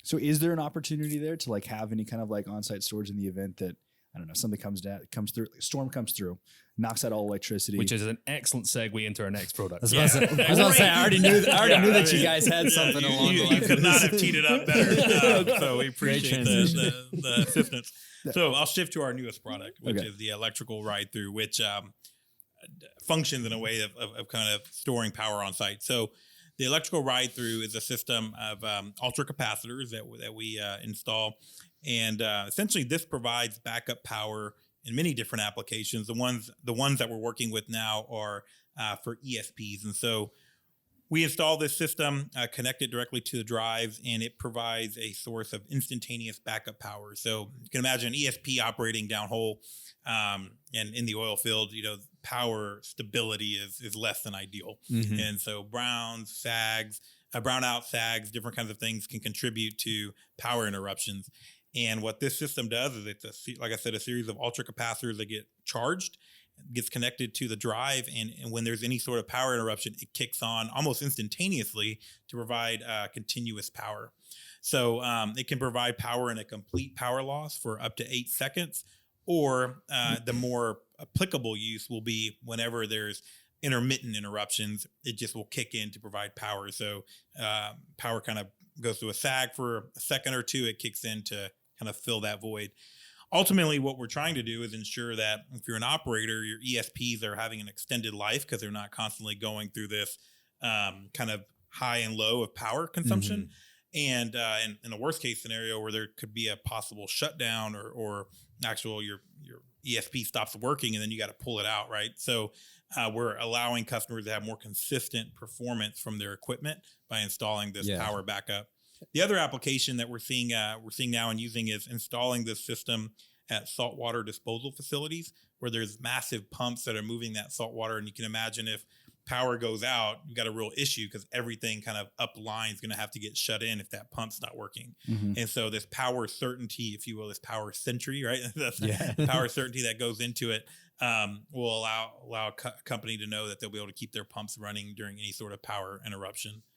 So is there an opportunity there to like have any kind of like on-site storage in the event that, I don't know, something comes through, storm comes through, knocks out all electricity? Which is an excellent segue into our next product. I was about to say, I already knew that you guys had something along the You lines could of not this. have teed it up better. So we appreciate the assistance. Yeah. So I'll shift to our newest product, which Okay. is the electrical ride-through, which functions in a way of kind of storing power on site. So the electrical ride-through is a system of ultra capacitors that we install, and essentially this provides backup power in many different applications. The ones that we're working with now are for ESPs, and so we install this system, connect it directly to the drives, and it provides a source of instantaneous backup power. So you can imagine an ESP operating downhole, and in the oil field, power stability is less than ideal. Mhm. And so brownouts, sags, different kinds of things can contribute to power interruptions. And what this system does is it's like I said, a series of ultra capacitors that get charged, gets connected to the drive, and when there's any sort of power interruption, it kicks on almost instantaneously to provide continuous power. So it can provide power in a complete power loss for up to 8 seconds, or the more applicable use will be whenever there's intermittent interruptions, it just will kick in to provide power. So power kind of goes through a sag for a second or two, it kicks in to kind of fill that void. Ultimately, what we're trying to do is ensure that if you're an operator, your ESPs are having an extended life because they're not constantly going through this kind of high and low of power consumption. And in a worst case scenario where there could be a possible shutdown or actual your ESP stops working and then you got to pull it out, right? So we're allowing customers to have more consistent performance from their equipment by installing this power backup. The other application that we're seeing now and using is installing this system at saltwater disposal facilities where there's massive pumps that are moving that salt water. And you can imagine if power goes out, you've got a real issue because everything kind of up line is going to have to get shut in if that pump's not working. And so this power certainty, if you will, this power Sentry, right? That's the power certainty that goes into it will allow a company to know that they'll be able to keep their pumps running during any sort of power interruption.